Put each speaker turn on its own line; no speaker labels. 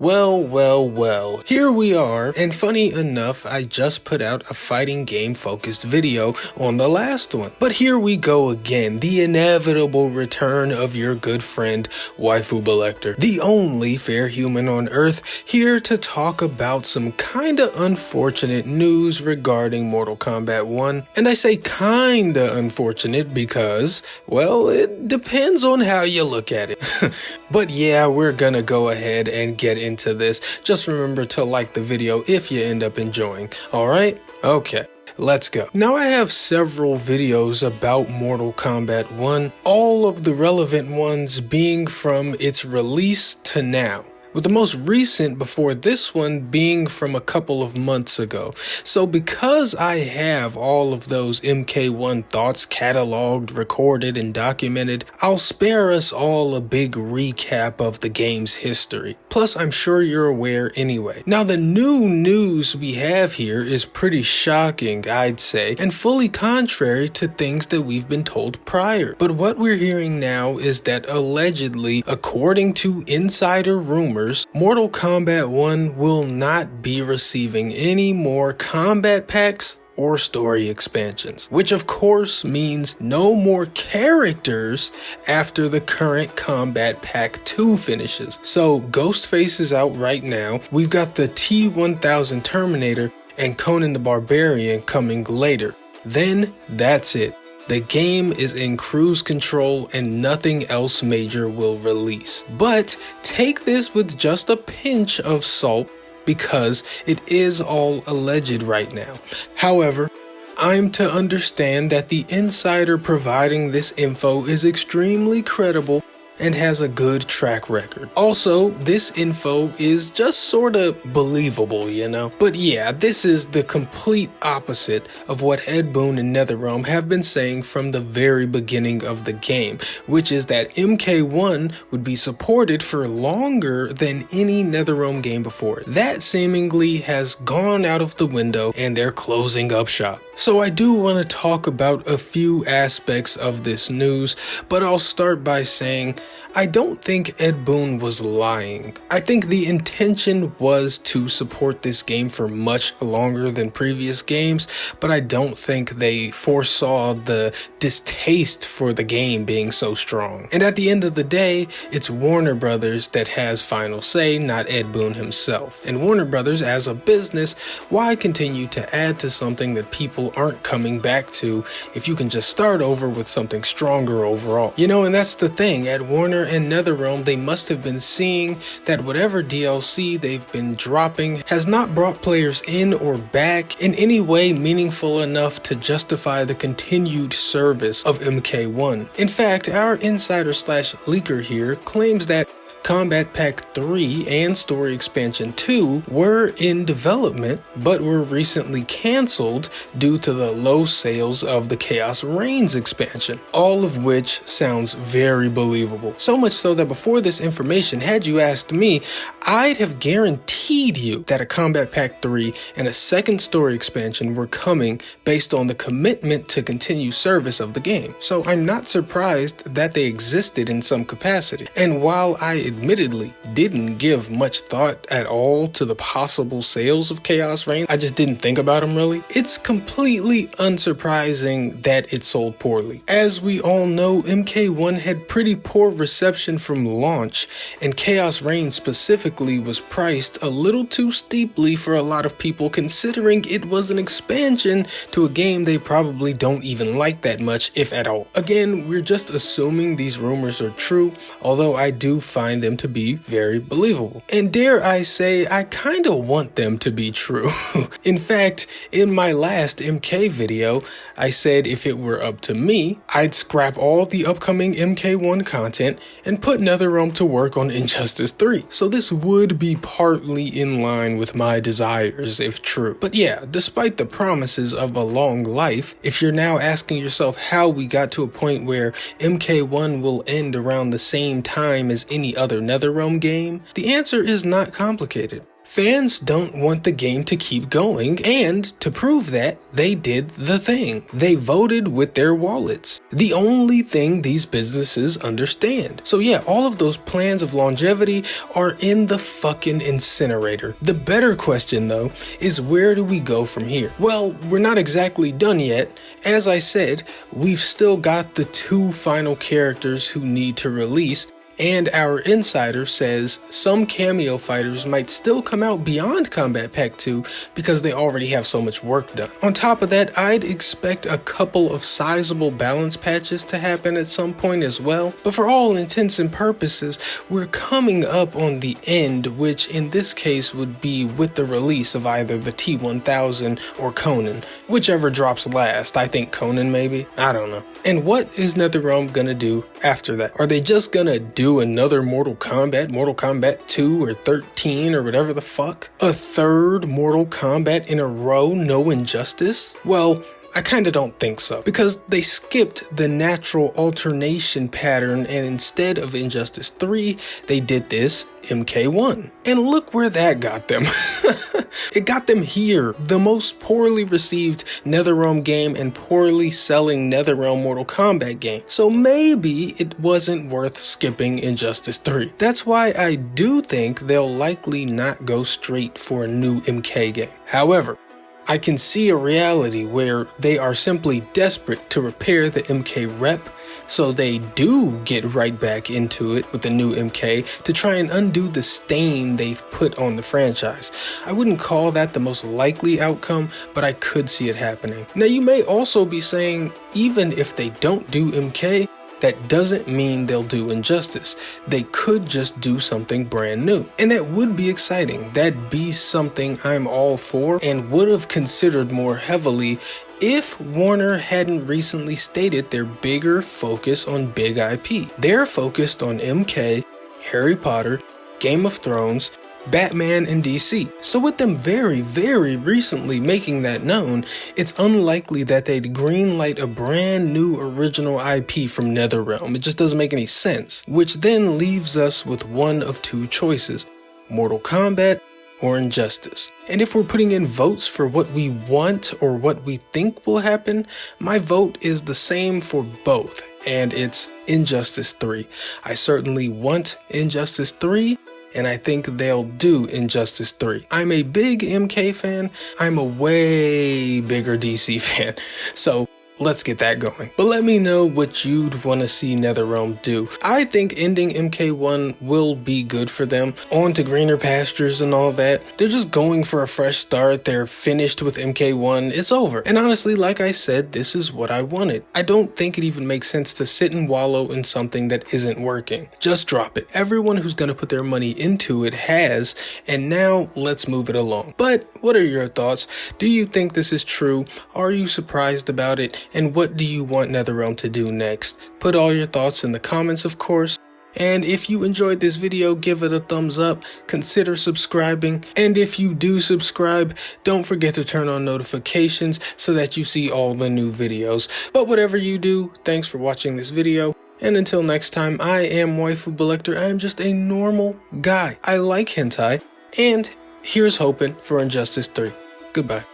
Well, here we are, and funny enough, I just put out a fighting game focused video on the last one. But here we go again, the inevitable return of your good friend, Waifu Belector, the only fair human on Earth, here to talk about some kinda unfortunate news regarding Mortal Kombat 1. And I say kinda unfortunate because, well, it depends on how you look at it. But yeah, we're gonna go ahead and get into this. Just remember to like the video if you end up enjoying. Alright? Okay. Let's go. Now I have several videos about Mortal Kombat 1, all of the relevant ones being from its release to now, with the most recent before this one being from a couple of months ago. So because I have all of those MK1 thoughts cataloged, recorded, and documented, I'll spare us all a big recap of the game's history. Plus, I'm sure you're aware anyway. Now, the new news we have here is pretty shocking, I'd say, and fully contrary to things that we've been told prior. But what we're hearing now is that allegedly, according to insider rumors, Mortal Kombat 1 will not be receiving any more combat packs or story expansions, which of course means no more characters after the current Combat Pack 2 finishes. So Ghostface is out right now, we've got the T-1000 Terminator and Conan the Barbarian coming later. Then that's it. The game is in cruise control and nothing else major will release. But take this with just a pinch of salt because it is all alleged right now. However, I'm to understand that the insider providing this info is extremely credible and has a good track record. Also, this info is just sorta believable, you know? But yeah, this is the complete opposite of what Ed Boon and NetherRealm have been saying from the very beginning of the game, which is that MK1 would be supported for longer than any NetherRealm game before. That seemingly has gone out of the window and they're closing up shop. So I do want to talk about a few aspects of this news, but I'll start by saying I don't think Ed Boon was lying. I think the intention was to support this game for much longer than previous games, but I don't think they foresaw the distaste for the game being so strong. And at the end of the day, it's Warner Brothers that has final say, not Ed Boon himself. And Warner Brothers, as a business, why continue to add to something that people aren't coming back to if you can just start over with something stronger overall? You know, and that's the thing. At Warner and NetherRealm, they must have been seeing that whatever DLC they've been dropping has not brought players in or back in any way meaningful enough to justify the continued service of MK1. In fact, our insider/leaker here claims that Combat Pack 3 and Story Expansion 2 were in development, but were recently cancelled due to the low sales of the Chaos Reigns expansion, all of which sounds very believable. So much so that before this information, had you asked me, I'd have guaranteed you that a Combat Pack 3 and a second story expansion were coming based on the commitment to continue service of the game. So I'm not surprised that they existed in some capacity. And while I admittedly didn't give much thought at all to the possible sales of Chaos Reigns, I just didn't think about them really, it's completely unsurprising that it sold poorly. As we all know, MK1 had pretty poor reception from launch, and Chaos Reigns specifically was priced a little too steeply for a lot of people considering it was an expansion to a game they probably don't even like that much, if at all. Again, we're just assuming these rumors are true, although I do find them to be very believable. And dare I say, I kinda want them to be true. In fact, in my last MK video, I said if it were up to me, I'd scrap all the upcoming MK1 content and put NetherRealm to work on Injustice 3. So this would be partly in line with my desires if true. But yeah, despite the promises of a long life, if you're now asking yourself how we got to a point where MK1 will end around the same time as any other NetherRealm game, the answer is not complicated. Fans don't want the game to keep going, and to prove that, they did the thing. They voted with their wallets. The only thing these businesses understand. So yeah, all of those plans of longevity are in the fucking incinerator. The better question though is, where do we go from here? Well, we're not exactly done yet. As I said, we've still got the 2 final characters who need to release, and our insider says some cameo fighters might still come out beyond Kombat Pack 2 because they already have so much work done. On top of that, I'd expect a couple of sizable balance patches to happen at some point as well, but for all intents and purposes, we're coming up on the end, which in this case would be with the release of either the T-1000 or Conan, whichever drops last. I think Conan maybe, I don't know. And what is NetherRealm gonna do after that? Are they just gonna do another Mortal Kombat 2 or 13 or whatever the fuck? A third Mortal Kombat in a row, no Injustice? Well, I kinda don't think so, because they skipped the natural alternation pattern, and instead of Injustice 3, they did this MK1. And look where that got them. It got them here, the most poorly received NetherRealm game and poorly selling NetherRealm Mortal Kombat game. So maybe it wasn't worth skipping Injustice 3. That's why I do think they'll likely not go straight for a new MK game. However, I can see a reality where they are simply desperate to repair the MK rep, so they do get right back into it with the new MK to try and undo the stain they've put on the franchise. I wouldn't call that the most likely outcome, but I could see it happening. Now you may also be saying, even if they don't do MK, that doesn't mean they'll do Injustice. They could just do something brand new. And that would be exciting. That'd be something I'm all for and would have considered more heavily if Warner hadn't recently stated their bigger focus on big IP. They're focused on MK, Harry Potter, Game of Thrones, Batman, and DC. So with them very, very recently making that known, it's unlikely that they'd greenlight a brand new original IP from NetherRealm. It just doesn't make any sense. Which then leaves us with one of 2 choices: Mortal Kombat or Injustice. And if we're putting in votes for what we want or what we think will happen, my vote is the same for both, and it's Injustice 3. I certainly want Injustice 3, and I think they'll do Injustice 3. I'm a big MK fan. I'm a way bigger DC fan. So let's get that going. But let me know what you'd want to see NetherRealm do. I think ending MK1 will be good for them. On to greener pastures and all that. They're just going for a fresh start. They're finished with MK1. It's over. And honestly, like I said, this is what I wanted. I don't think it even makes sense to sit and wallow in something that isn't working. Just drop it. Everyone who's going to put their money into it has, and now let's move it along. But what are your thoughts? Do you think this is true? Are you surprised about it? And what do you want NetherRealm to do next? Put all your thoughts in the comments, of course. And if you enjoyed this video, give it a thumbs up, consider subscribing, and if you do subscribe, don't forget to turn on notifications so that you see all the new videos. But whatever you do, thanks for watching this video, and until next time, I am Waifu Belector. I am just a normal guy. I like hentai, and here's hoping for Injustice 3. Goodbye.